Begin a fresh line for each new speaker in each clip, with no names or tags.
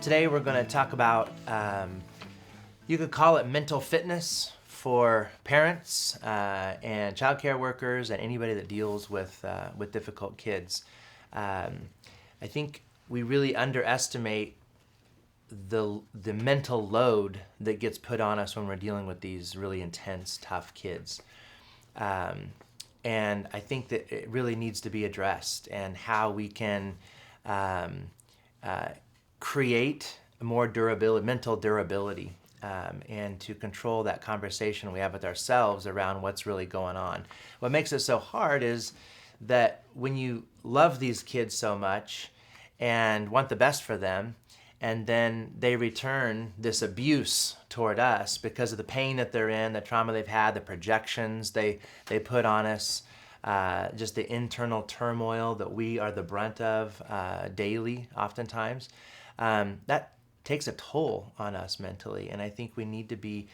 Today we're going to talk about, you could call it mental fitness for parents and childcare workers and anybody that deals with difficult kids. I think we really underestimate the mental load that gets put on us when we're dealing with these really intense, tough kids. And I think that it really needs to be addressed, and how we can create more durability, mental durability, and to control that conversation we have with ourselves around what's really going on. What makes it so hard is that when you love these kids so much and want the best for them, and then they return this abuse toward us because of the pain that they're in, the trauma they've had, the projections they put on us, just the internal turmoil that we are the brunt of daily, oftentimes. That takes a toll on us mentally, and I think we need to be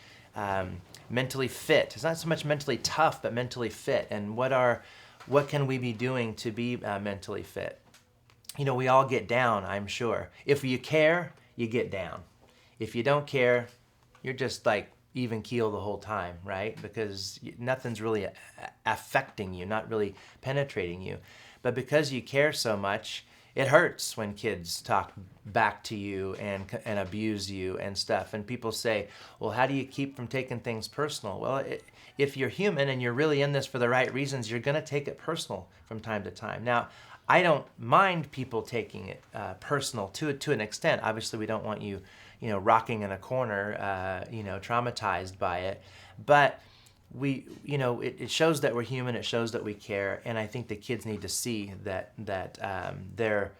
mentally fit. It's not so much mentally tough, but mentally fit. And what can we be doing to be mentally fit? You know, we all get down, I'm sure. If you care, you get down. If you don't care, you're just like even keel the whole time, right? Because nothing's really affecting you, not really penetrating you. But because you care so much, it hurts when kids talk back to you and abuse you and stuff. And people say, well, how do you keep from taking things personal? Well, if you're human and you're really in this for the right reasons, you're going to take it personal from time to time. Now, I don't mind people taking it personal to an extent. Obviously, we don't want you rocking in a corner, traumatized by it. But it shows that we're human. It shows that we care, and I think the kids need to see that their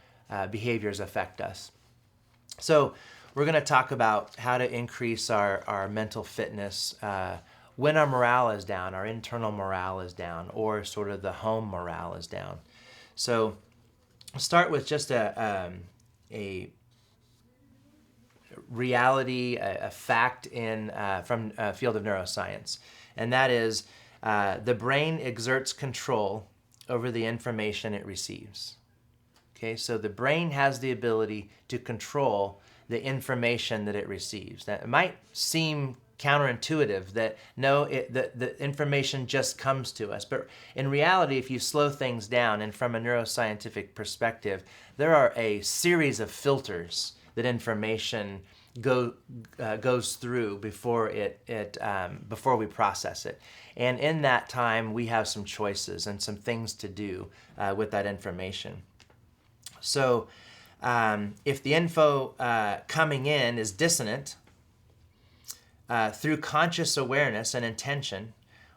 behaviors affect us. So we're going to talk about how to increase our mental fitness when our morale is down, our internal morale is down, or sort of the home morale is down. So I'll start with just a reality, a fact from a field of neuroscience, and that is the brain exerts control over the information it receives. Okay, so the brain has the ability to control the information that it receives. Now, it might seem counterintuitive that the information just comes to us, but in reality, if you slow things down, and from a neuroscientific perspective, there are a series of filters that information goes through before before we process it. And in that time, we have some choices and some things to do with that information. So if the info coming in is dissonant, through conscious awareness and intention,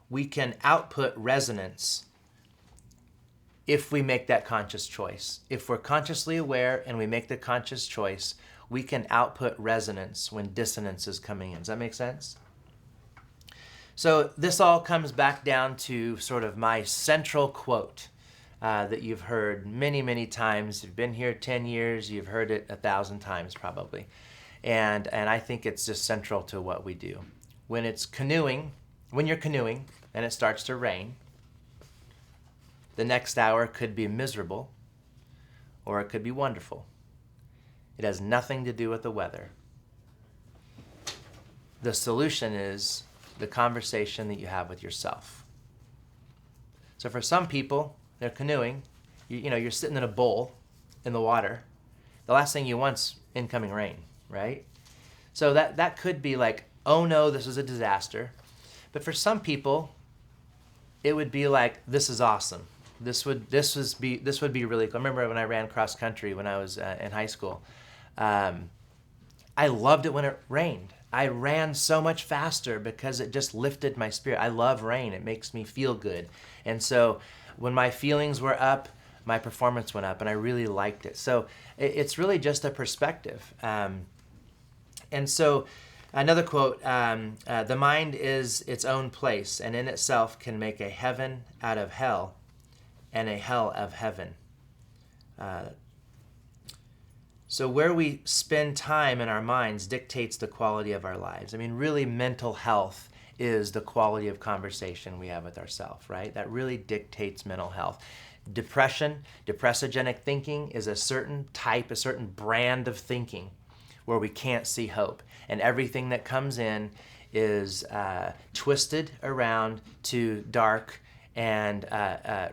we can output resonance if we make that conscious choice. If we're consciously aware and we make the conscious choice, we can output resonance when dissonance is coming in. Does that make sense? So this all comes back down to sort of my central quote that you've heard many, many times. You've been here 10 years, you've heard it 1,000 times probably. And I think it's just central to what we do. When you're canoeing and it starts to rain, the next hour could be miserable or it could be wonderful. It has nothing to do with the weather. The solution is the conversation that you have with yourself. So for some people, they're canoeing, you're sitting in a bowl in the water. The last thing you want's incoming rain, right? So that could be like, oh no, this is a disaster. But for some people, it would be like, this is awesome. This would be really cool. I remember when I ran cross country when I was in high school. I loved it when it rained. I ran so much faster because it just lifted my spirit. I love rain. It makes me feel good. And so when my feelings were up, my performance went up, and I really liked it. So it's really just a perspective. And so another quote, the mind is its own place, and in itself can make a heaven out of hell and a hell of heaven. So where we spend time in our minds dictates the quality of our lives. I mean, really, mental health is the quality of conversation we have with ourselves, right? That really dictates mental health. Depression, depressogenic thinking is a certain type, a certain brand of thinking where we can't see hope. And everything that comes in is twisted around to dark and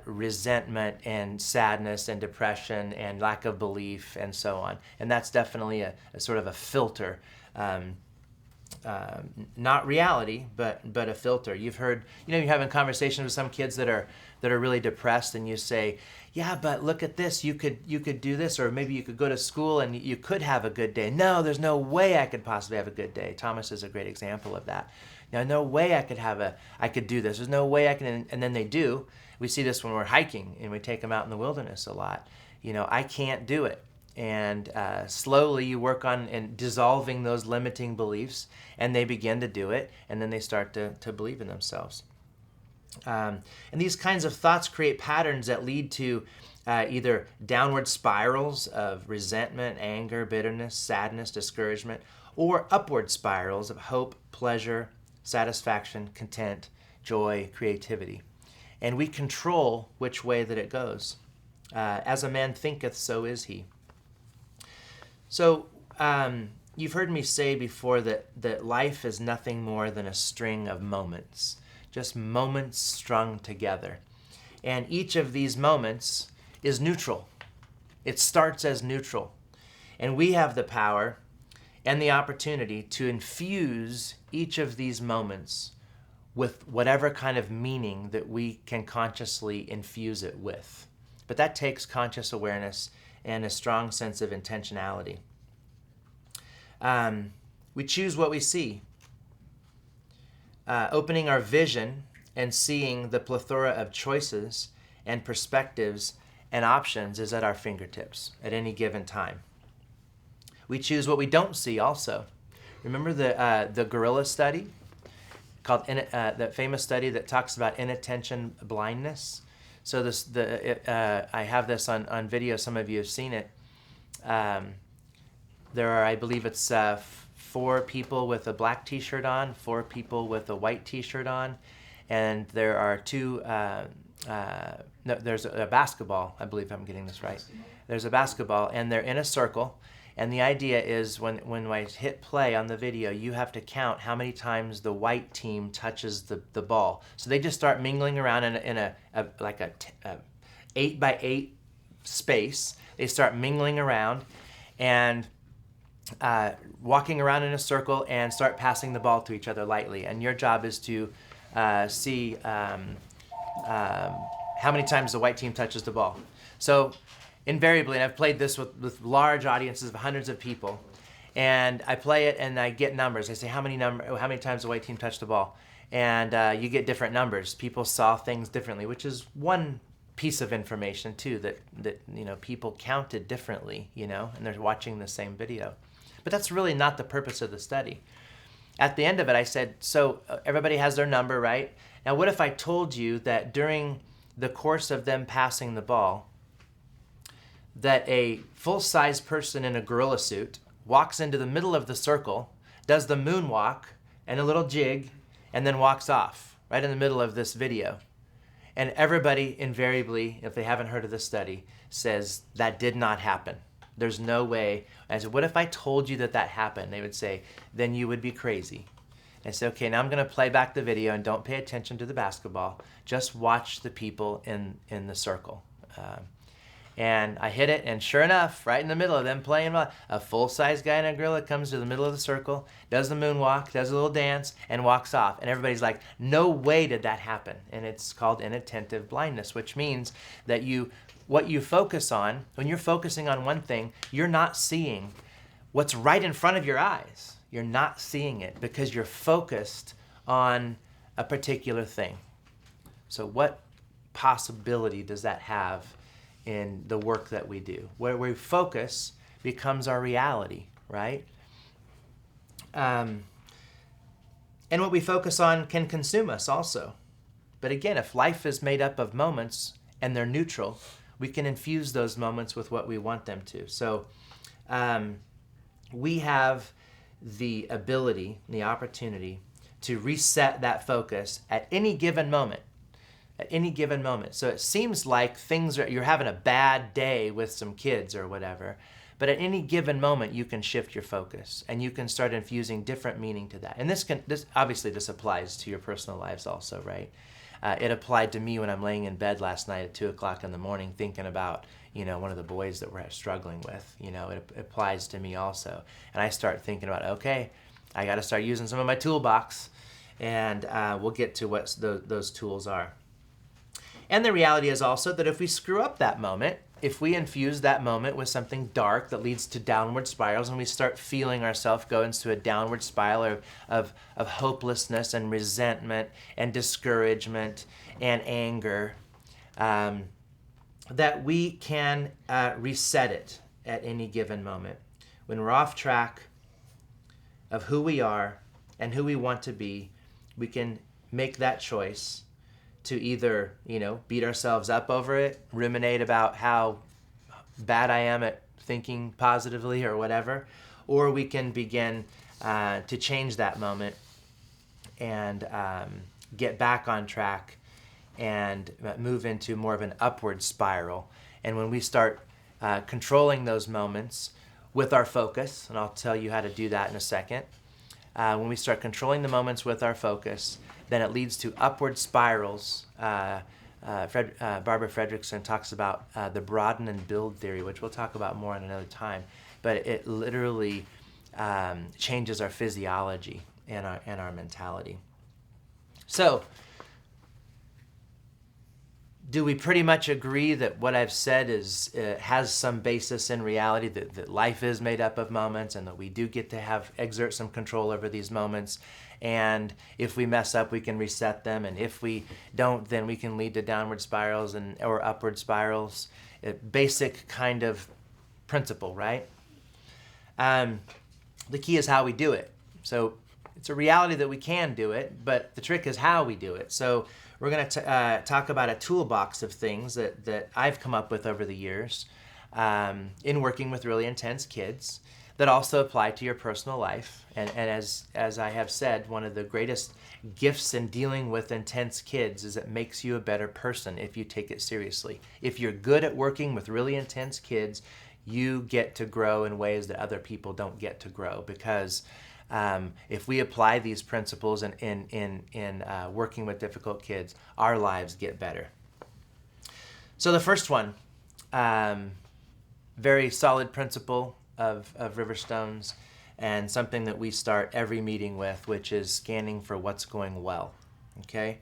resentment and sadness and depression and lack of belief and so on. And that's definitely a sort of a filter. Not reality, but a filter. You've heard, you're having conversations with some kids that are really depressed, and you say, yeah, but look at this, you could do this, or maybe you could go to school and you could have a good day. No, there's no way I could possibly have a good day. Thomas is a great example of that. No way I could do this. There's no way I can, and then they do. We see this when we're hiking and we take them out in the wilderness a lot. I can't do it. And slowly you work on and dissolving those limiting beliefs, and they begin to do it, and then they start to believe in themselves. And these kinds of thoughts create patterns that lead to either downward spirals of resentment, anger, bitterness, sadness, discouragement, or upward spirals of hope, pleasure, satisfaction, content, joy, creativity. And we control which way that it goes. As a man thinketh, so is he. So you've heard me say before that life is nothing more than a string of moments, just moments strung together. And each of these moments is neutral. It starts as neutral. And we have the power and the opportunity to infuse each of these moments with whatever kind of meaning that we can consciously infuse it with. But that takes conscious awareness and a strong sense of intentionality. We choose what we see. Opening our vision and seeing the plethora of choices and perspectives and options is at our fingertips at any given time. We choose what we don't see also. Remember the gorilla study? Called that famous study that talks about inattention blindness. So I have this on video. Some of you have seen it. There are, I believe it's 4 people with a black T-shirt on, 4 people with a white T-shirt on, and there are 2. No, there's a basketball. I believe I'm getting this right. There's a basketball, and they're in a circle. And the idea is when I hit play on the video, you have to count how many times the white team touches the ball. So they just start mingling around in a 8x8 space. They start mingling around and walking around in a circle and start passing the ball to each other lightly. And your job is to see how many times the white team touches the ball. So invariably, and I've played this with large audiences of hundreds of people, and I play it and I get numbers. I say how many times the white team touched the ball, and you get different numbers. People saw things differently, which is one piece of information too that people counted differently, and they're watching the same video. But that's really not the purpose of the study. At the end of it, I said, so everybody has their number, right? Now, what if I told you that during the course of them passing the ball, that a full-size person in a gorilla suit walks into the middle of the circle, does the moonwalk and a little jig, and then walks off right in the middle of this video. And everybody invariably, if they haven't heard of this study, says that did not happen. There's no way. I said, what if I told you that happened? They would say, then you would be crazy. I said, okay, now I'm going to play back the video and don't pay attention to the basketball. Just watch the people in the circle. And I hit it, and sure enough, right in the middle of them playing, a full-size guy in a gorilla comes to the middle of the circle, does the moonwalk, does a little dance, and walks off. And everybody's like, no way did that happen. And it's called inattentive blindness, which means that what you focus on, when you're focusing on one thing, you're not seeing what's right in front of your eyes. You're not seeing it because you're focused on a particular thing. So what possibility does that have in the work that we do? Where we focus becomes our reality, right? And what we focus on can consume us also. But again, if life is made up of moments and they're neutral, we can infuse those moments with what we want them to. So we have the ability, the opportunity to reset that focus at any given moment. At any given moment. So it seems like you're having a bad day with some kids or whatever, But at any given moment, you can shift your focus and you can start infusing different meaning to that. And this applies to your personal lives also, right? It applied to me when I'm laying in bed last night at 2 o'clock in the morning thinking about, one of the boys that we're struggling with. It applies to me also. And I start thinking about, okay, I got to start using some of my toolbox, and we'll get to what those tools are. And the reality is also that if we screw up that moment, if we infuse that moment with something dark that leads to downward spirals, and we start feeling ourselves go into a downward spiral of hopelessness and resentment and discouragement and anger, that we can reset it at any given moment. When we're off track of who we are and who we want to be, we can make that choice to either, beat ourselves up over it, ruminate about how bad I am at thinking positively or whatever, or we can begin to change that moment and get back on track and move into more of an upward spiral. And when we start controlling those moments with our focus, and I'll tell you how to do that in a second, when we start controlling the moments with our focus, then it leads to upward spirals. Barbara Fredrickson talks about the broaden and build theory, which we'll talk about more in another time. But it literally changes our physiology and our mentality. So, do we pretty much agree that what I've said has some basis in reality, that life is made up of moments and that we do get to exert some control over these moments? And if we mess up, we can reset them. And if we don't, then we can lead to downward spirals or upward spirals. A basic kind of principle, right? The key is how we do it. So it's a reality that we can do it, but the trick is how we do it. So we're going to talk about a toolbox of things that I've come up with over the years in working with really intense kids that also apply to your personal life. And as I have said, one of the greatest gifts in dealing with intense kids is it makes you a better person if you take it seriously. If you're good at working with really intense kids, you get to grow in ways that other people don't get to grow, because if we apply these principles in working with difficult kids, our lives get better. So the first one, very solid principle of Riverstones, and something that we start every meeting with, which is scanning for what's going well. Okay?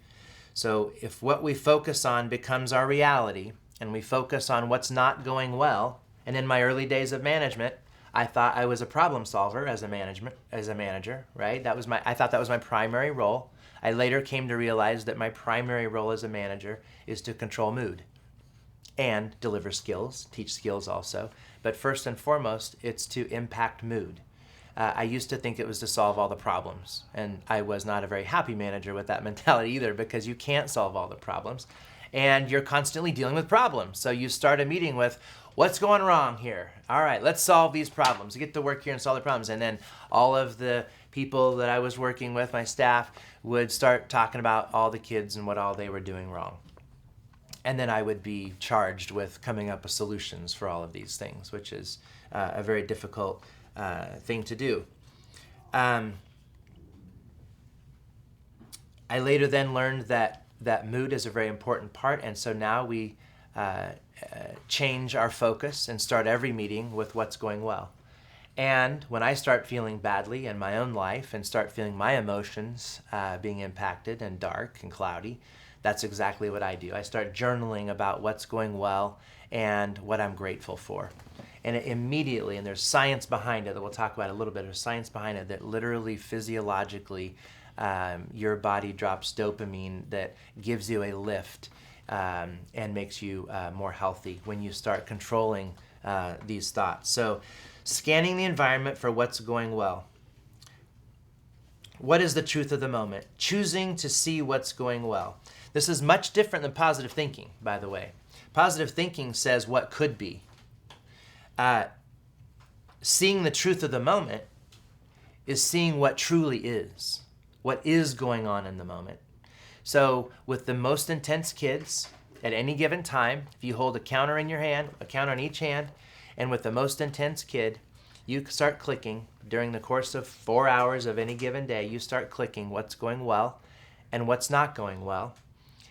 So if what we focus on becomes our reality, and we focus on what's not going well, and in my early days of management, I thought I was a problem solver as a manager, right? I thought that was my primary role. I later came to realize that my primary role as a manager is to control mood and deliver skills, teach skills also. But first and foremost, it's to impact mood. I used to think it was to solve all the problems, and I was not a very happy manager with that mentality either, because you can't solve all the problems, and you're constantly dealing with problems. So you start a meeting with, what's going wrong here? All right, let's solve these problems. You get to work here and solve the problems. And then all of the people that I was working with, my staff, would start talking about all the kids and what all they were doing wrong. And then I would be charged with coming up with solutions for all of these things, which is a very difficult thing to do. I later then learned that mood is a very important part, and so now we change our focus and start every meeting with what's going well. And when I start feeling badly in my own life and start feeling my emotions being impacted and dark and cloudy, that's exactly what I do. I start journaling about what's going well and what I'm grateful for. And it immediately, and there's science behind it that we'll talk about a little bit, there's science behind it that literally physiologically your body drops dopamine that gives you a lift and makes you more healthy when you start controlling these thoughts. So scanning the environment for what's going well. What is the truth of the moment? Choosing to see what's going well. This is much different than positive thinking, by the way. Positive thinking says what could be. Seeing the truth of the moment is seeing what truly is, what is going on in the moment. So with the most intense kids, at any given time, if you hold a counter in your hand, a counter in each hand, And with the most intense kid, you start clicking during the course of 4 hours of any given day, you start clicking what's going well and what's not going well.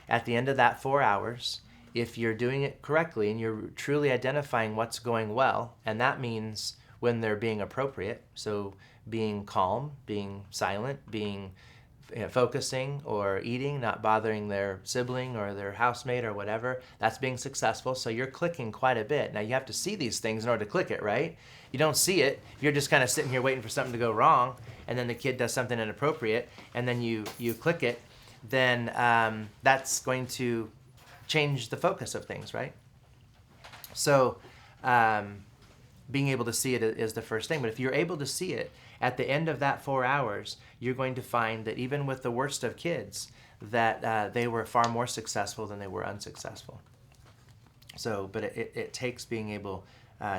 At the end of that 4 hours, if you're doing it correctly and you're truly identifying what's going well, and that means when they're being appropriate, so being calm, being silent, being focusing or eating, not bothering their sibling or their housemate or whatever, that's being successful. So you're clicking quite a bit. Now you have to see these things in order to click it, right? You don't see it. You're just kind of sitting here waiting for something to go wrong, and then the kid does something inappropriate, and then you click it, then that's going to change the focus of things, right? So being able to see it is the first thing. But if you're able to see it, at the end of that 4 hours, you're going to find that even with the worst of kids, that they were far more successful than they were unsuccessful. So, but it takes being able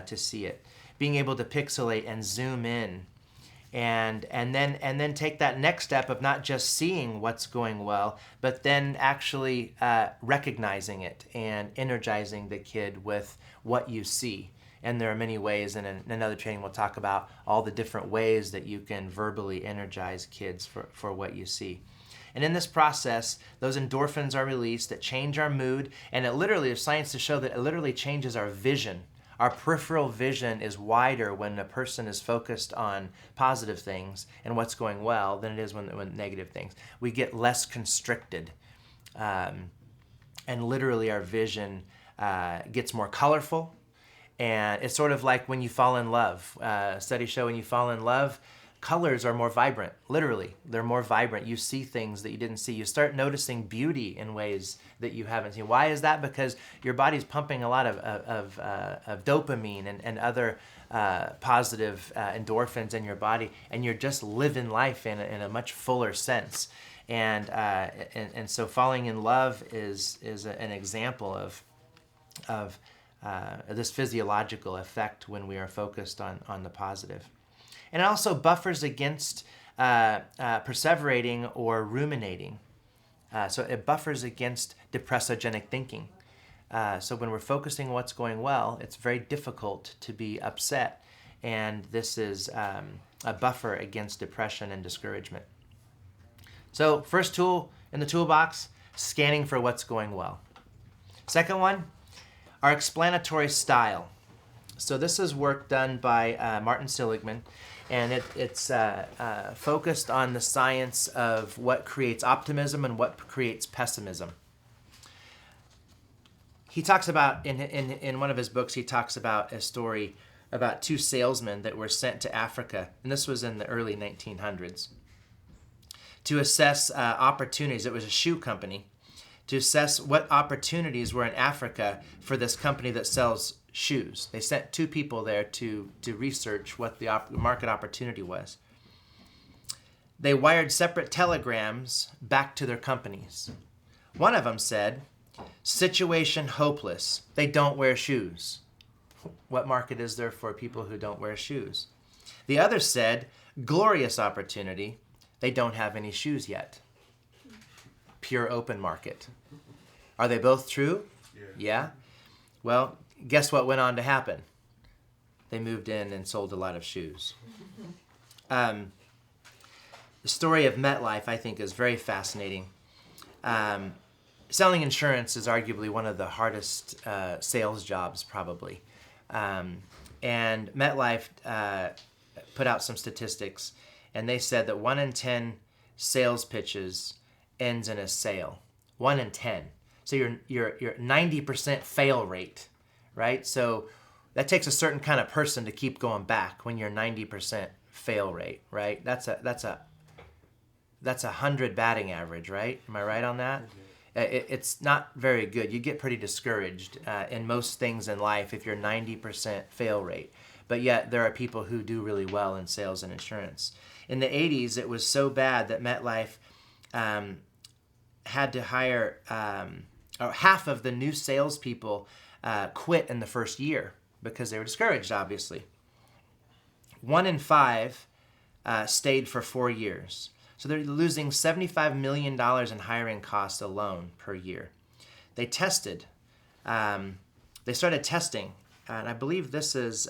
to see it, being able to pixelate and zoom in, and then take that next step of not just seeing what's going well, but then actually recognizing it and energizing the kid with what you see. And there are many ways, and in another training we'll talk about all the different ways that you can verbally energize kids for what you see. And in this process, those endorphins are released that change our mood, and it literally, there's science to show that it literally changes our vision. Our peripheral vision is wider when a person is focused on positive things and what's going well than it is when negative things. We get less constricted, and literally our vision gets more colorful. And it's sort of like when you fall in love. Studies show when you fall in love, colors are more vibrant. Literally, they're more vibrant. You see things that you didn't see. You start noticing beauty in ways that you haven't seen. Why is that? Because your body's pumping a lot of dopamine and other positive endorphins in your body, and you're just living life in a much fuller sense. And so falling in love is an example of this physiological effect when we are focused on the positive. And it also buffers against perseverating or ruminating. So it buffers against depressogenic thinking. So when we're focusing on what's going well, it's very difficult to be upset. And this is a buffer against depression and discouragement. So first tool in the toolbox, scanning for what's going well. Second one, our explanatory style. So this is work done by Martin Seligman, and it's focused on the science of what creates optimism and what creates pessimism. He talks about, in one of his books, he talks about a story about two salesmen that were sent to Africa, and this was in the early 1900s, to assess opportunities. It was a shoe company, to assess what opportunities were in Africa for this company that sells shoes. They sent two people there to research what the market opportunity was. They wired separate telegrams back to their companies. One of them said, "Situation hopeless. They don't wear shoes." What market is there for people who don't wear shoes? The other said, "Glorious opportunity. They don't have any shoes yet." Pure open market. Are they both true? Yeah. Well, guess what went on to happen? They moved in and sold a lot of shoes. The story of MetLife, I think, is very fascinating. Selling insurance is arguably one of the hardest sales jobs, probably. And MetLife put out some statistics, and they said that 1 in 10 sales pitches ends in a sale. 1 in 10. So you're 90% fail rate, right? So that takes a certain kind of person to keep going back when you're 90% fail rate, right? That's a 100 batting average, right? Am I right on that? It's not very good. You get pretty discouraged in most things in life if you're 90% fail rate. But yet there are people who do really well in sales and insurance. In the 80s, it was so bad that MetLife had to hire, or half of the new salespeople quit in the first year because they were discouraged, obviously. 1 in 5 stayed for 4 years. So they're losing $75 million in hiring costs alone per year. They started testing and I believe this is,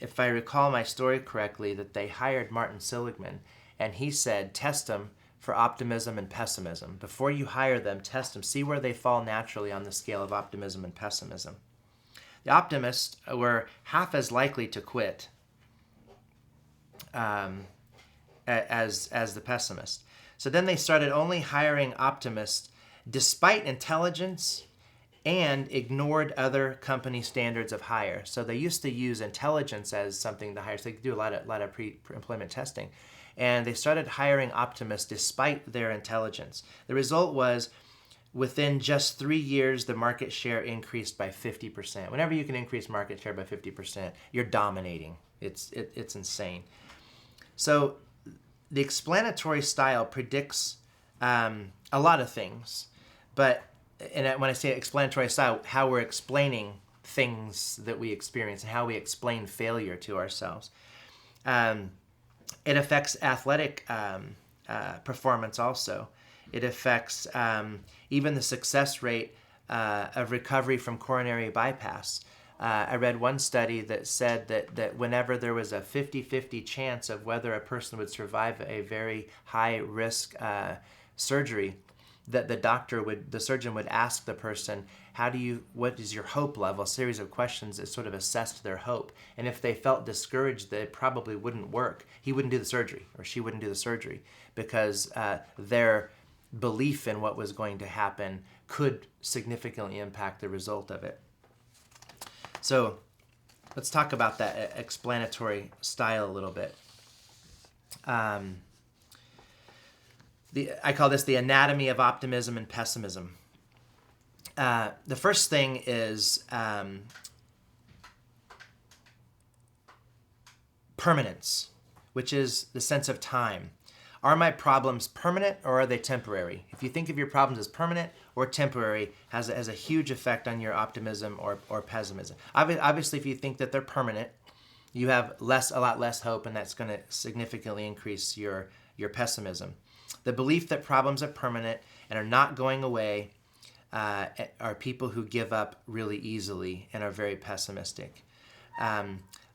if I recall my story correctly, that they hired Martin Seligman, and he said, test them for optimism and pessimism. Before you hire them, test them, see where they fall naturally on the scale of optimism and pessimism. The optimists were half as likely to quit as the pessimist. So then they started only hiring optimists despite intelligence and ignored other company standards of hire. So they used to use intelligence as something to hire. So they could do a lot of pre-employment testing. And they started hiring optimists despite their intelligence. The result was, within just 3 years, the market share increased by 50%. Whenever you can increase market share by 50%, you're dominating. It's insane. So the explanatory style predicts a lot of things, but when I say explanatory style, how we're explaining things that we experience and how we explain failure to ourselves. It affects athletic performance also. It affects even the success rate of recovery from coronary bypass. I read one study that said that whenever there was a 50-50 chance of whether a person would survive a very high-risk surgery, that the surgeon would ask the person, what is your hope level? A series of questions that sort of assessed their hope. And if they felt discouraged that it probably wouldn't work, he wouldn't do the surgery, or she wouldn't do the surgery, because their belief in what was going to happen could significantly impact the result of it. So let's talk about that explanatory style a little bit. I call this the anatomy of optimism and pessimism. The first thing is permanence, which is the sense of time. Are my problems permanent or are they temporary? If you think of your problems as permanent or temporary, has a huge effect on your optimism or pessimism. Obviously, if you think that they're permanent, you have a lot less hope, and that's going to significantly increase your pessimism. The belief that problems are permanent and are not going away are people who give up really easily and are very pessimistic.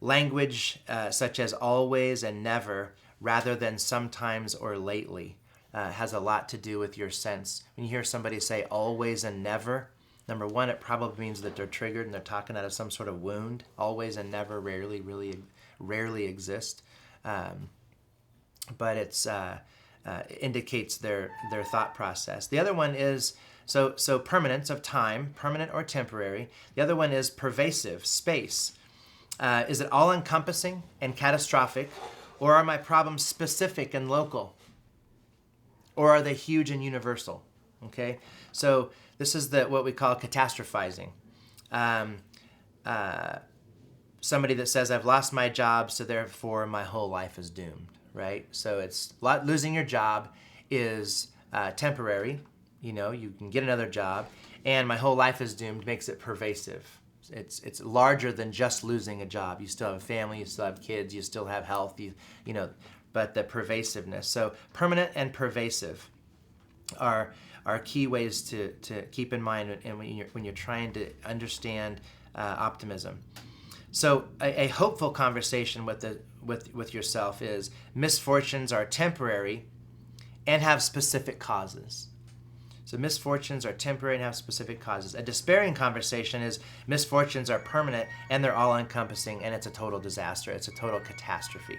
Language such as always and never, rather than sometimes or lately, has a lot to do with your sense. When you hear somebody say always and never, number one, it probably means that they're triggered and they're talking out of some sort of wound. Always and never rarely exist, but it's indicates their thought process. The other one is so permanence of time, permanent or temporary. The other one is pervasive, space. Is it all-encompassing and catastrophic, or are my problems specific and local? Or are they huge and universal? Okay, so this is what we call catastrophizing. Somebody that says, I've lost my job, so therefore my whole life is doomed, right? So losing your job is temporary. You can get another job, and my whole life is doomed makes it pervasive. It's larger than just losing a job. You still have a family, you still have kids, you still have health, but the pervasiveness. So permanent and pervasive are key ways to keep in mind when you're trying to understand optimism. So a hopeful conversation with yourself is misfortunes are temporary and have specific causes. So misfortunes are temporary and have specific causes. A despairing conversation is misfortunes are permanent and they're all-encompassing, and it's a total disaster. It's a total catastrophe.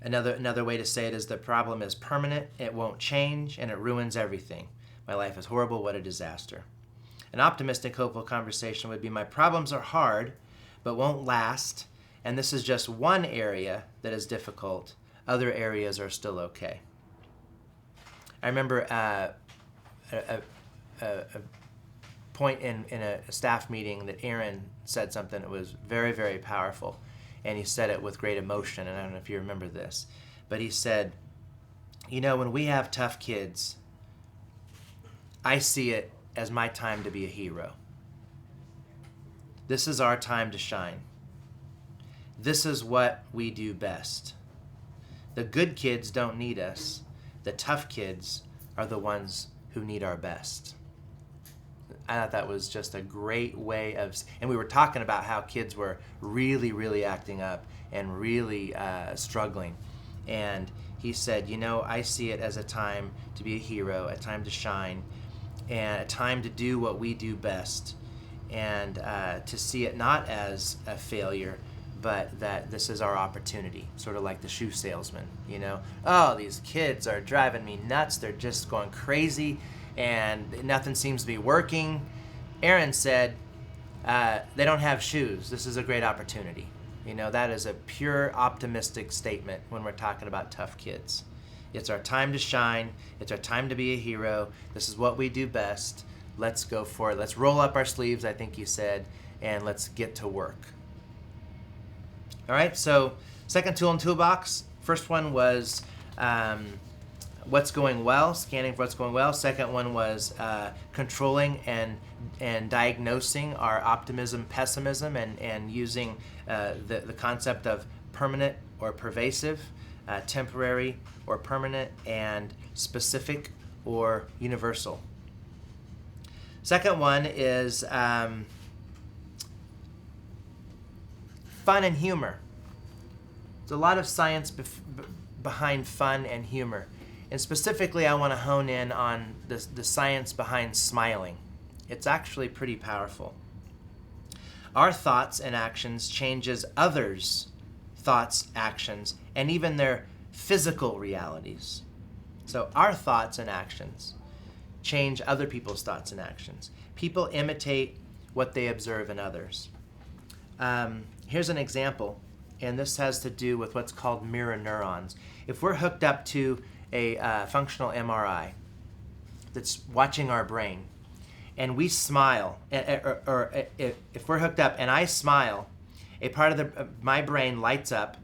Another way to say it is the problem is permanent, it won't change, and it ruins everything. My life is horrible, what a disaster. An optimistic, hopeful conversation would be, my problems are hard, but won't last, and this is just one area that is difficult. Other areas are still okay. I remember a point in a staff meeting that Aaron said something that was very, very powerful, and he said it with great emotion, and I don't know if you remember this, but he said, when we have tough kids, I see it as my time to be a hero. This is our time to shine. This is what we do best. The good kids don't need us. The tough kids are the ones who need our best. I thought that was just a great way of, and we were talking about how kids were really, really acting up and really struggling. And he said, I see it as a time to be a hero, a time to shine, and a time to do what we do best, and to see it not as a failure, but that this is our opportunity, sort of like the shoe salesman, Oh, these kids are driving me nuts. They're just going crazy, and nothing seems to be working. Aaron said, they don't have shoes. This is a great opportunity. That is a pure optimistic statement when we're talking about tough kids. It's our time to shine. It's our time to be a hero. This is what we do best. Let's go for it. Let's roll up our sleeves, I think you said, and let's get to work. All right, so second tool in toolbox. First one was what's going well, scanning for what's going well. Second one was controlling and diagnosing our optimism, pessimism, and using the concept of permanent or pervasive, temporary or permanent, and specific or universal. Second one is fun and humor. There's a lot of science behind fun and humor. And specifically, I want to hone in on the science behind smiling. It's actually pretty powerful. Our thoughts and actions changes others' thoughts, actions, and even their physical realities. So our thoughts and actions change other people's thoughts and actions. People imitate what they observe in others. Here's an example, and this has to do with what's called mirror neurons. If we're hooked up to a functional MRI that's watching our brain, and we smile, or if we're hooked up and I smile, a part of my brain lights up,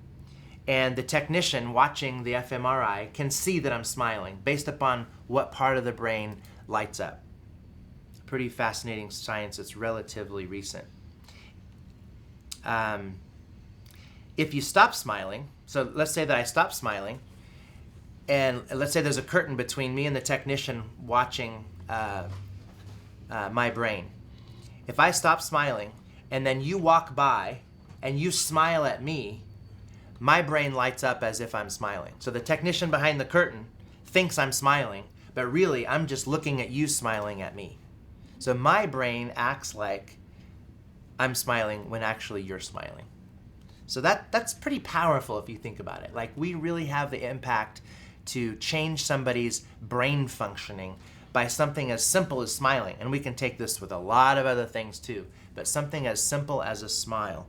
and the technician watching the fMRI can see that I'm smiling based upon what part of the brain lights up. Pretty fascinating science that's relatively recent. If you stop smiling, so let's say that I stop smiling, and let's say there's a curtain between me and the technician watching my brain. If I stop smiling and then you walk by and you smile at me, my brain lights up as if I'm smiling. So the technician behind the curtain thinks I'm smiling, but really I'm just looking at you smiling at me. So my brain acts like I'm smiling when actually you're smiling. So that's pretty powerful if you think about it. Like, we really have the impact to change somebody's brain functioning by something as simple as smiling. And we can take this with a lot of other things too, but something as simple as a smile.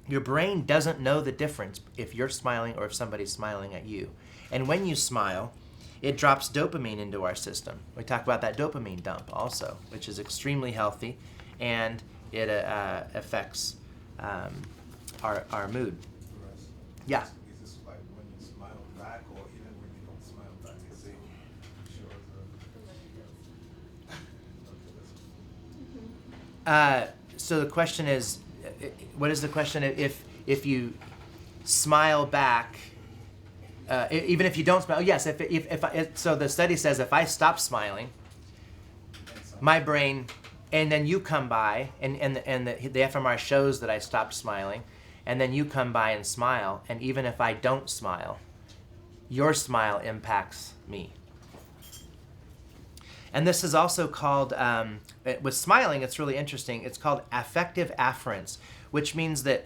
Your brain doesn't know the difference if you're smiling or if somebody's smiling at you. And when you smile, it drops dopamine into our system. We talk about that dopamine dump also, which is extremely healthy, and it affects our mood. Yeah.
Is this like when you smile back, or even when you don't smile back? Is it sure?
So the question is, what is the question? If you smile back, even if you don't smile, yes. So the study says if I stop smiling, my brain, and then you come by, and the fMRI shows that I stopped smiling, and then you come by and smile, and even if I don't smile, your smile impacts me. And this is also called, with smiling, it's really interesting, it's called affective afference, which means that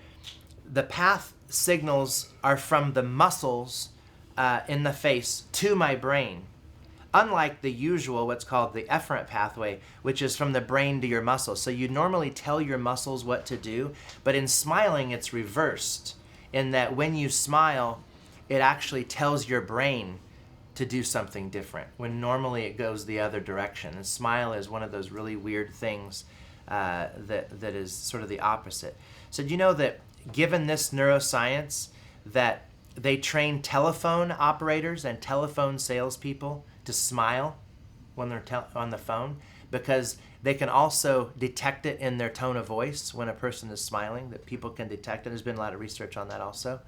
the path signals are from the muscles in the face to my brain. Unlike the usual, what's called the efferent pathway, which is from the brain to your muscles. So you normally tell your muscles what to do, but in smiling, it's reversed, in that when you smile, it actually tells your brain to do something different, when normally it goes the other direction. And smile is one of those really weird things that is sort of the opposite. So do you know that, given this neuroscience, that they train telephone operators and telephone salespeople to smile when they're on the phone, because they can also detect it in their tone of voice when a person is smiling, that people can detect it. There's been a lot of research on that also.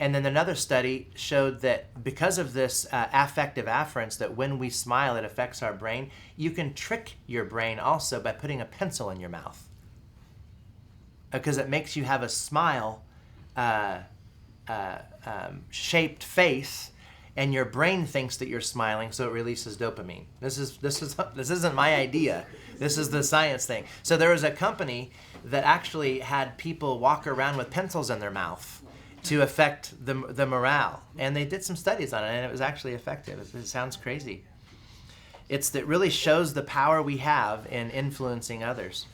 And then another study showed that because of this affective afference, that when we smile, it affects our brain. You can trick your brain also by putting a pencil in your mouth, because it makes you have a smile shaped face, and your brain thinks that you're smiling, so it releases dopamine. This isn't my idea. This is the science thing. So there was a company that actually had people walk around with pencils in their mouth to affect the morale, and they did some studies on it, and it was actually effective. It sounds crazy. It really shows the power we have in influencing others.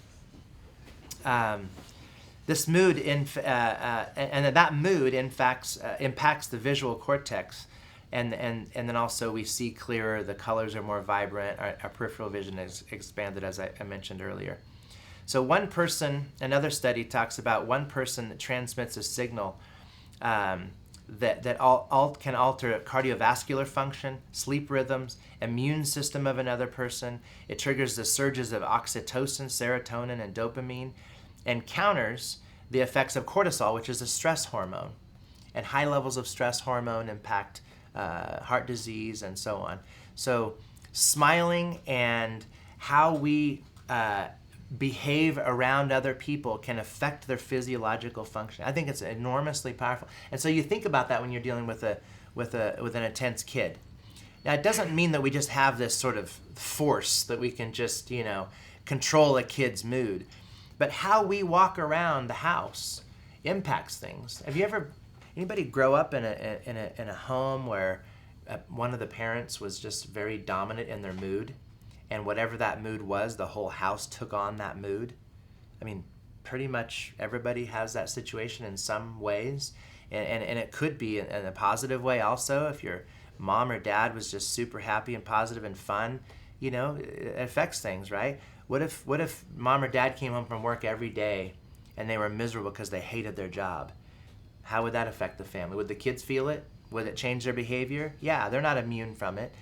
This mood, and that mood impacts the visual cortex, and then also we see clearer. The colors are more vibrant. Our peripheral vision is expanded, as I mentioned earlier. So another study talks about one person that transmits a signal that can alter cardiovascular function, sleep rhythms, immune system of another person. It triggers the surges of oxytocin, serotonin, and dopamine, and counters the effects of cortisol, which is a stress hormone. And high levels of stress hormone impact heart disease and so on. So smiling and how we behave around other people can affect their physiological function. I think it's enormously powerful. And so you think about that when you're dealing with an intense kid. Now, it doesn't mean that we just have this sort of force that we can just, control a kid's mood. But how we walk around the house impacts things. Have you anybody grow up in a home where one of the parents was just very dominant in their mood? And whatever that mood was, the whole house took on that mood. I mean, pretty much everybody has that situation in some ways. And it could be in a positive way also. If your mom or dad was just super happy and positive and fun, it affects things, right? What if mom or dad came home from work every day and they were miserable because they hated their job? How would that affect the family? Would the kids feel it? Would it change their behavior? Yeah, they're not immune from it.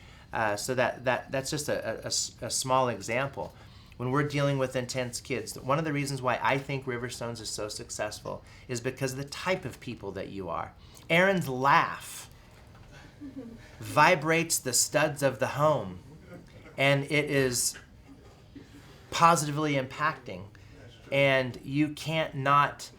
So that's just a small example. When we're dealing with intense kids, one of the reasons why I think Riverstones is so successful is because of the type of people that you are. Aaron's laugh vibrates the studs of the home, and it is positively impacting, and you can't not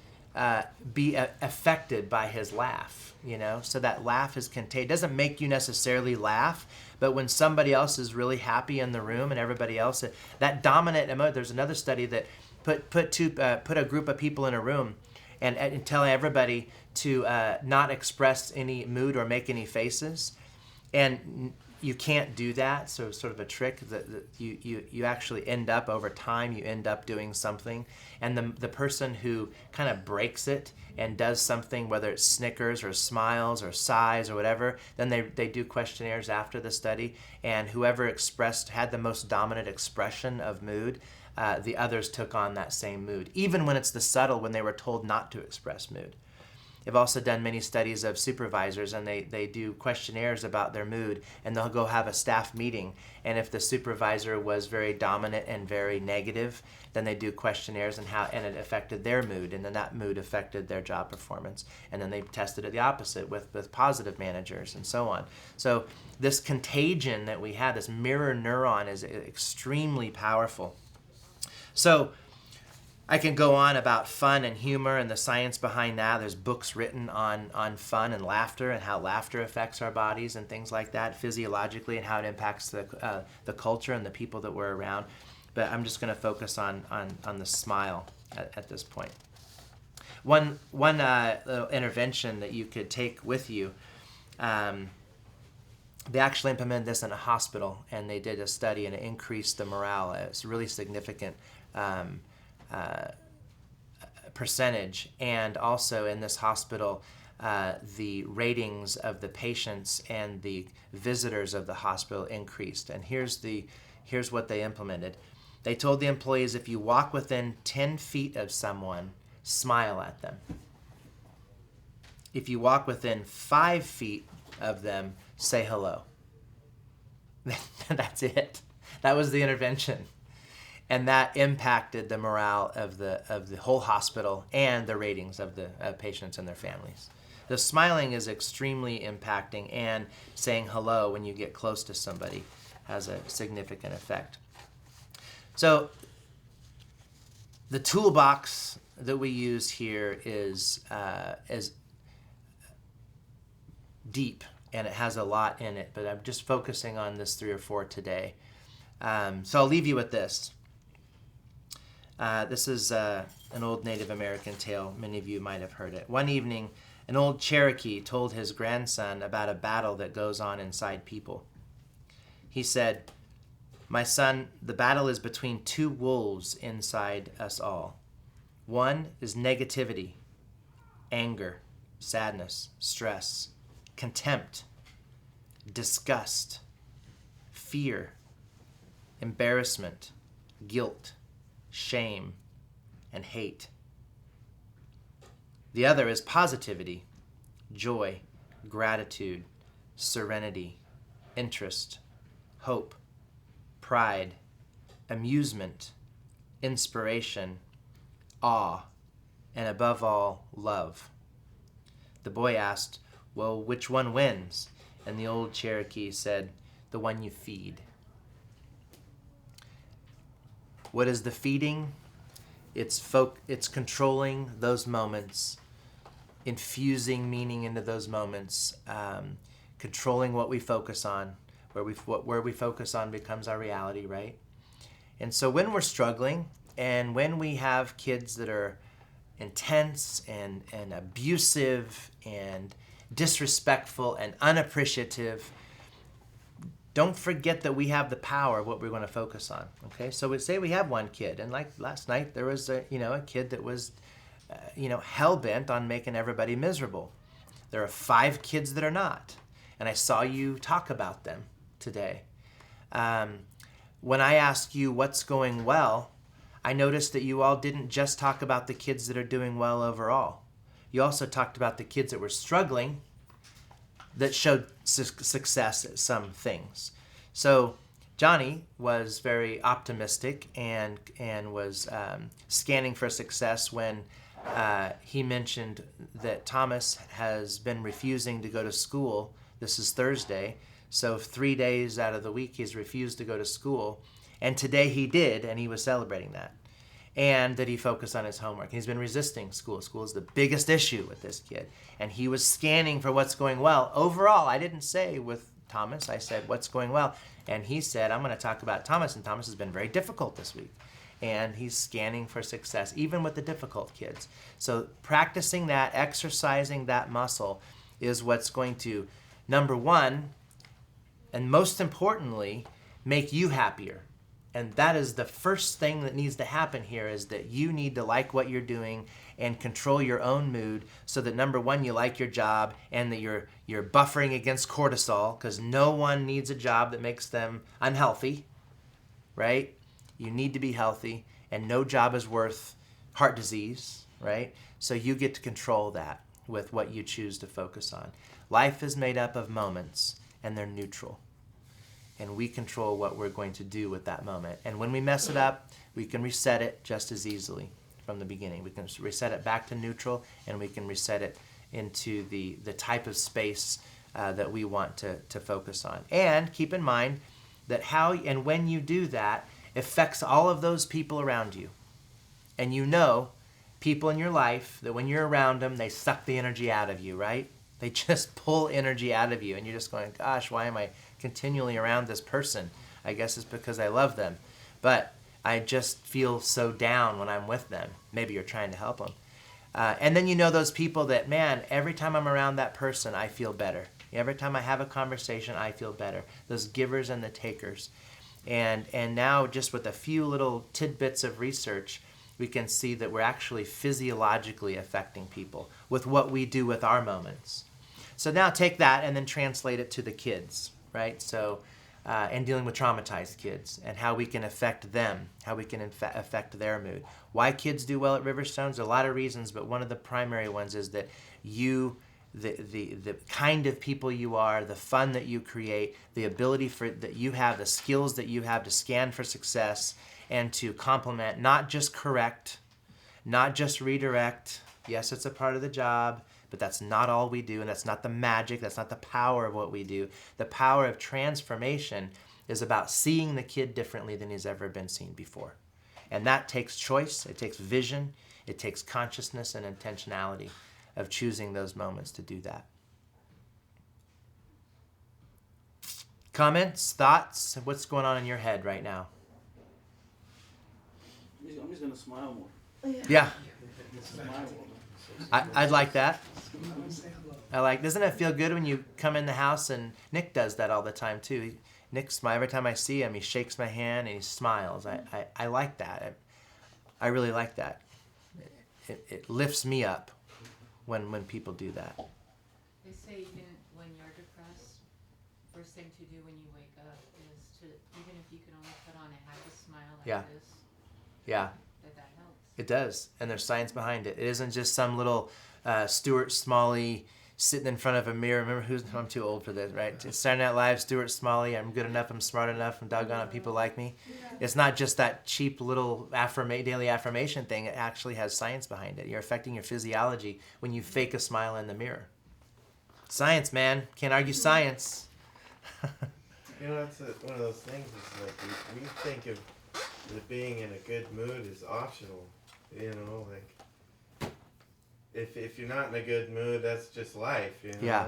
be affected by his laugh, so that laugh is contagious. It doesn't make you necessarily laugh, but when somebody else is really happy in the room and everybody else, that dominant emotion. There's another study that put a group of people in a room and tell everybody to not express any mood or make any faces, and you can't do that. So sort of a trick that you actually end up over time, you end up doing something, and the person who kind of breaks it and does something, whether it's snickers or smiles or sighs or whatever, then they do questionnaires after the study, and whoever had the most dominant expression of mood, the others took on that same mood, even when it's the subtle, when they were told not to express mood. I've also done many studies of supervisors, and they do questionnaires about their mood, and they'll go have a staff meeting, and if the supervisor was very dominant and very negative, then they do questionnaires and it affected their mood, and then that mood affected their job performance, and then they tested it the opposite with positive managers and so on. So this contagion that we have, this mirror neuron, is extremely powerful. So I can go on about fun and humor and the science behind that. There's books written on fun and laughter and how laughter affects our bodies and things like that physiologically, and how it impacts the culture and the people that we're around. But I'm just going to focus on the smile at this point. One little intervention that you could take with you, they actually implemented this in a hospital, and they did a study, and it increased the morale. It's a really significant percentage. And also in this hospital, the ratings of the patients and the visitors of the hospital increased. And here's what they implemented. They told the employees, if you walk within 10 feet of someone, smile at them. If you walk within 5 feet of them, say hello. That's it. That was the intervention. And that impacted the morale of the whole hospital and the ratings of the patients and their families. The smiling is extremely impacting, and saying hello when you get close to somebody has a significant effect. So the toolbox that we use here is deep, and it has a lot in it, but I'm just focusing on this 3 or 4 today. So I'll leave you with this. This is an old Native American tale. Many of you might have heard it. One evening, an old Cherokee told his grandson about a battle that goes on inside people. He said, "My son, the battle is between 2 wolves inside us all. One is negativity, anger, sadness, stress, contempt, disgust, fear, embarrassment, guilt, shame, and hate. The other is positivity, joy, gratitude, serenity, interest, hope, pride, amusement, inspiration, awe, and above all, love." The boy asked, "Well, which one wins?" And the old Cherokee said, "The one you feed." What is the feeding? It's controlling those moments, infusing meaning into those moments, controlling what we focus on. Where we focus on becomes our reality, right? And so when we're struggling, and when we have kids that are intense and abusive and disrespectful and unappreciative, don't forget that we have the power of what we're going to focus on. Okay, so we say we have one kid, and like last night, there was a kid that was, hell bent on making everybody miserable. There are 5 kids that are not, and I saw you talk about them today. When I asked you what's going well, I noticed that you all didn't just talk about the kids that are doing well overall. You also talked about the kids that were struggling, that showed success at some things. So Johnny was very optimistic and was scanning for success when he mentioned that Thomas has been refusing to go to school. This is Thursday, so 3 days out of the week he's refused to go to school. And today he did, and he was celebrating that. And that he focused on his homework. He's been resisting school. School is the biggest issue with this kid. And he was scanning for what's going well. Overall, I didn't say with Thomas, I said, what's going well? And he said, I'm going to talk about Thomas, and Thomas has been very difficult this week. And he's scanning for success, even with the difficult kids. So practicing that, exercising that muscle is what's going to, number one, and most importantly, make you happier. And that is the first thing that needs to happen here, is that you need to like what you're doing and control your own mood, so that number one, you like your job, and that you're buffering against cortisol, because no one needs a job that makes them unhealthy, right? You need to be healthy, and no job is worth heart disease, right? So you get to control that with what you choose to focus on. Life is made up of moments, and they're neutral. And we control what we're going to do with that moment. And when we mess it up, we can reset it just as easily from the beginning. We can reset it back to neutral, and we can reset it into the type of space that we want to focus on. And keep in mind that how and when you do that affects all of those people around you. And people in your life that when you're around them, they suck the energy out of you, right? They just pull energy out of you, and you're just going, gosh, why am I continually around this person? I guess it's because I love them, but I just feel so down when I'm with them. Maybe you're trying to help them. And then those people that, man, every time I'm around that person, I feel better. Every time I have a conversation, I feel better. Those givers and the takers. And now, just with a few little tidbits of research, we can see that we're actually physiologically affecting people with what we do with our moments. So now take that and then translate it to the kids, right? So, and dealing with traumatized kids and how we can affect them, how we can affect their mood. Why kids do well at Riverstone? There's a lot of reasons, but one of the primary ones is that the kind of people you are, the fun that you create, the ability that you have, the skills that you have to scan for success and to complement, not just correct, not just redirect. Yes, it's a part of the job, But that's not all we do, and that's not the magic, that's not the power of what we do. The power of transformation is about seeing the kid differently than he's ever been seen before. And that takes choice, it takes vision, it takes consciousness and intentionality of choosing those moments to do that. Comments, thoughts? What's going on in your head right now?
I'm just gonna smile more.
Yeah,
Smile more.
I'd like that. Doesn't it feel good when you come in the house? And Nick does that all the time too. Nick smiles every time I see him. He shakes my hand and he smiles. I like that. I really like that. It lifts me up when people do that.
They say even when you're depressed, first thing to do when you wake up is to, even if you can only put on a happy smile like
Yeah.
this,
Yeah,
that helps.
it does. And there's science behind it. It isn't just some little Stuart Smalley sitting in front of a mirror. Remember I'm too old for this, right? Saturday Night Live, Stuart Smalley, I'm good enough, I'm smart enough, I'm doggone it, people like me. It's not just that cheap little daily affirmation thing. It actually has science behind it. You're affecting your physiology when you fake a smile in the mirror. Science, man. Can't argue science.
You know, it's one of those things. It's like we think of that being in a good mood is optional. You know, like if you're not in a good mood, that's just life. You know,
Yeah.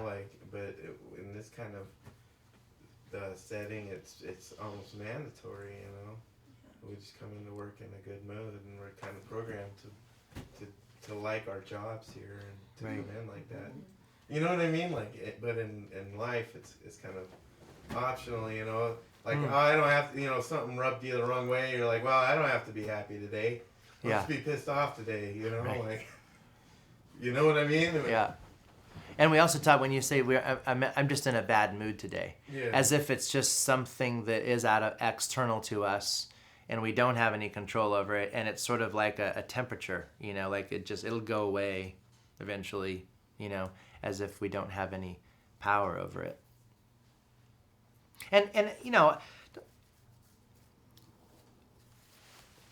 But in this kind of setting, it's almost mandatory. You know, we just come into work in a good mood, and we're kind of programmed to like our jobs here and to
Right.
come in like that. You know what I mean? But in life, it's kind of optional. You know, like oh, I don't have to. You know, something rubbed you the wrong way. You're like, well, I don't have to be happy today. Let's be pissed off today. You know,
Right.
You know what I mean?
Yeah. And we also talk when you say I'm just in a bad mood today,
Yeah.
as if it's just something that is external to us, and we don't have any control over it, and it's sort of like a temperature, you know, like it'll go away eventually, you know, as if we don't have any power over it. And you know,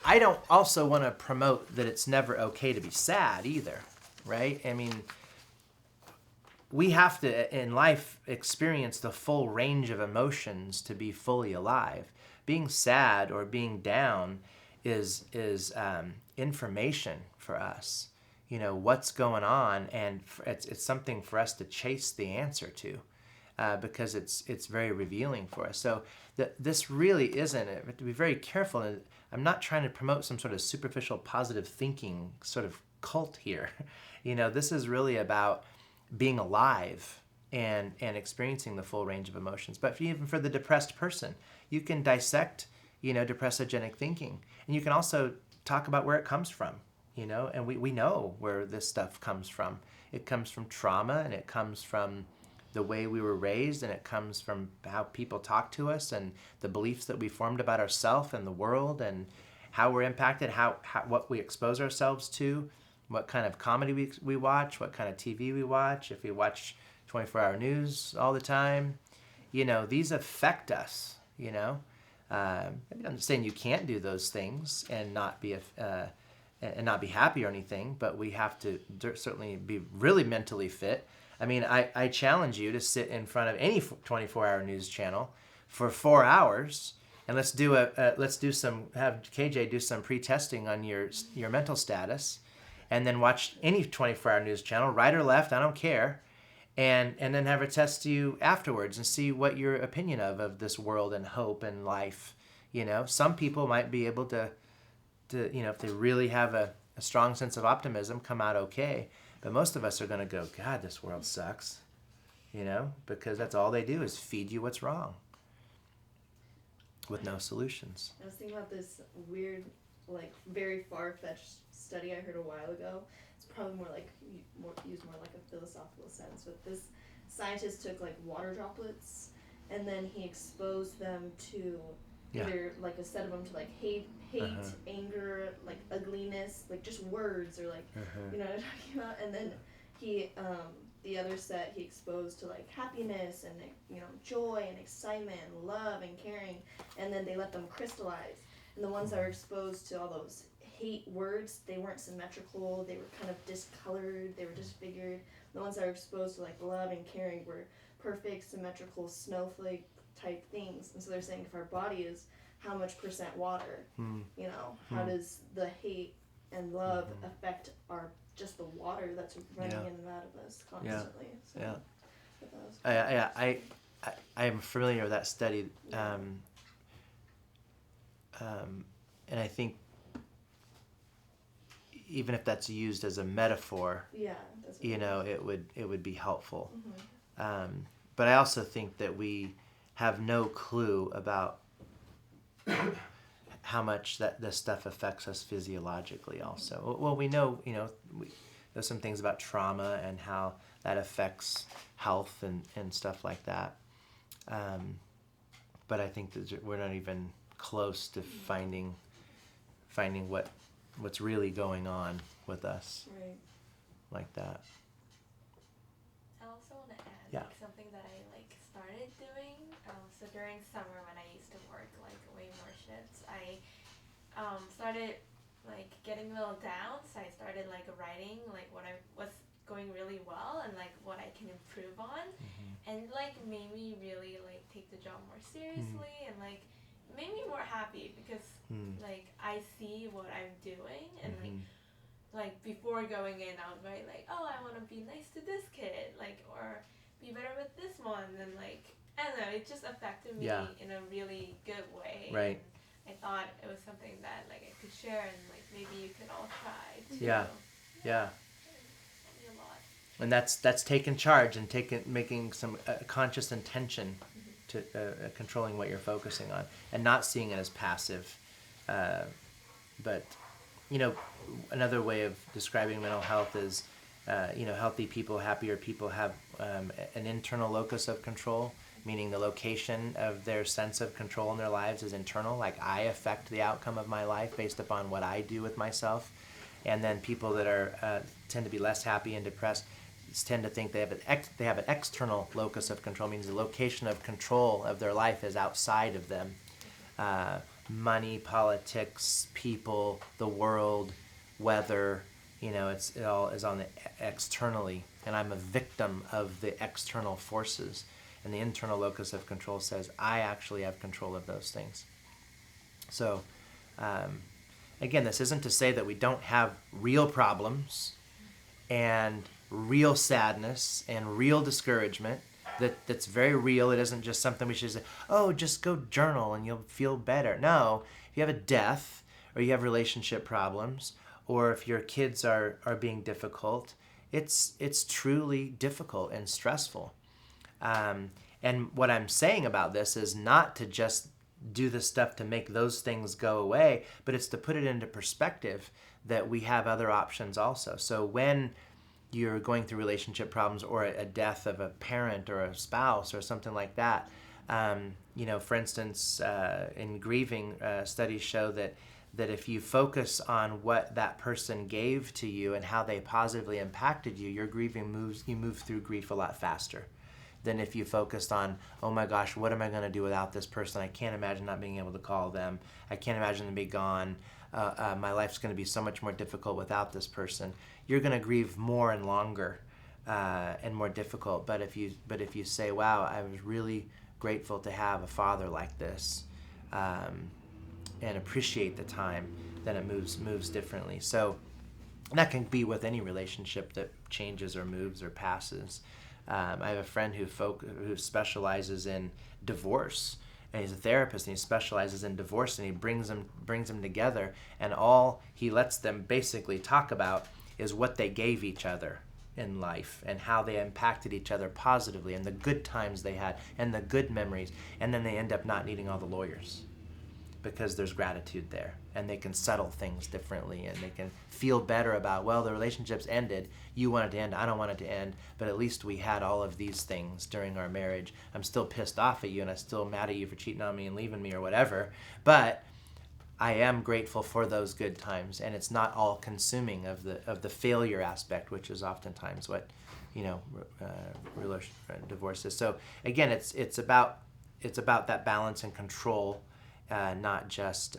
I don't also want to promote that it's never okay to be sad either, right? I mean, we have to, in life, experience the full range of emotions to be fully alive. Being sad or being down is information for us. You know, what's going on, and it's something for us to chase the answer to, because it's very revealing for us. So this really isn't, we have to be very careful. And I'm not trying to promote some sort of superficial positive thinking sort of cult here. You know, this is really about being alive and experiencing the full range of emotions. But even for the depressed person, you can dissect, you know, depressogenic thinking. And you can also talk about where it comes from, you know, and we know where this stuff comes from. It comes from trauma, and it comes from the way we were raised, and it comes from how people talk to us and the beliefs that we formed about ourselves and the world, and how we're impacted, how what we expose ourselves to, what kind of comedy we watch, what kind of TV we watch, if we watch 24-hour news all the time. You know, these affect us, you know. I'm not saying you can't do those things and not be happy or anything, but we have to certainly be really mentally fit. I mean, I challenge you to sit in front of any 24-hour news channel for 4 hours, and let's have KJ do some pre-testing on your mental status, and then watch any 24-hour news channel, right or left, I don't care, and then have her test you afterwards and see what your opinion of this world and hope and life. You know, some people might be able to you know, if they really have a strong sense of optimism, come out okay. But most of us are going to go, God, this world sucks, you know, because that's all they do is feed you what's wrong with no solutions.
I was thinking about this weird, like, very far-fetched study I heard a while ago. It's probably used more like a philosophical sense. But this scientist took, like, water droplets, and then he exposed them to either, like, a set of them to, like, hate, anger, like, ugliness, like, just words, or, like, you know what I'm talking about? And then he, the other set he exposed to, like, happiness and, you know, joy and excitement and love and caring, and then they let them crystallize. And the ones that were exposed to all those hate words, they weren't symmetrical, they were kind of discolored, they were disfigured. The ones that are exposed to like love and caring were perfect, symmetrical, snowflake type things. And so they're saying if our body is how much percent water, you know, how does the hate and love affect our just the water that's running in and out of us constantly. So,
Yeah.
but that was
I am familiar with that study, and I think even if that's used as a metaphor,
that's
you know, it would be helpful.
Mm-hmm.
But I also think that we have no clue about how much that this stuff affects us physiologically. Also, well, we know, you know, there's some things about trauma and how that affects health and stuff like that. But I think that we're not even close to finding what's really going on with us
Right.
like that.
I also want to add
Yeah.
like something that I like started doing. So during summer when I used to work like way more shifts, I started like getting a little down. So I started like writing like what I was going really well and like what I can improve on, and like made me really like take the job more seriously and like made me more happy because like I see what I'm doing and like before going in I was very like, oh, I want to be nice to this kid, like, or be better with this one, and like I don't know, it just affected me in a really good way.
Right.
And I thought it was something that like I could share and like maybe you could all try too.
Yeah.
Helped me a lot.
And that's taking charge and making some conscious intention to controlling what you're focusing on and not seeing it as passive. But, you know, another way of describing mental health is, you know, healthy people, happier people have an internal locus of control, meaning the location of their sense of control in their lives is internal. Like, I affect the outcome of my life based upon what I do with myself. And then people that are tend to be less happy and depressed tend to think they have an external locus of control, means the location of control of their life is outside of them. Money, politics, people, the world, weather, you know, it all is on the externally, and I'm a victim of the external forces. And the internal locus of control says I actually have control of those things. So, again, this isn't to say that we don't have real problems and real sadness and real discouragement. That's very real. It isn't just something we should say, oh, just go journal and you'll feel better. No, if you have a death or you have relationship problems or if your kids are being difficult, it's truly difficult and stressful. And what I'm saying about this is not to just do the stuff to make those things go away, but it's to put it into perspective that we have other options also. So when you're going through relationship problems or a death of a parent or a spouse or something like that, you know, for instance, in grieving, studies show that if you focus on what that person gave to you and how they positively impacted you, your grieving you move through grief a lot faster than if you focused on, oh my gosh, what am I going to do without this person? I can't imagine not being able to call them. I can't imagine them being gone. My life's going to be so much more difficult without this person. You're going to grieve more and longer and more difficult. But if you say, wow, I was really grateful to have a father like this, and appreciate the time, then it moves differently. So that can be with any relationship that changes or moves or passes. I have a friend who specializes in divorce, and he's a therapist, and he specializes in divorce, and he brings them together, and all he lets them basically talk about is what they gave each other in life and how they impacted each other positively and the good times they had and the good memories, and then they end up not needing all the lawyers because there's gratitude there, and they can settle things differently, and they can feel better about, well, the relationship's ended, you want it to end, I don't want it to end, but at least we had all of these things during our marriage. I'm still pissed off at you, and I'm still mad at you for cheating on me and leaving me or whatever, but I am grateful for those good times, and it's not all consuming of the failure aspect, which is oftentimes what, you know, divorce is. So again, it's about that balance and control. Not just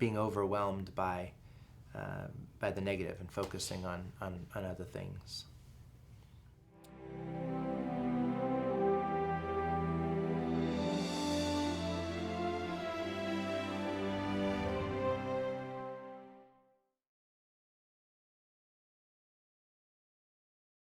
being overwhelmed by the negative and focusing on other things.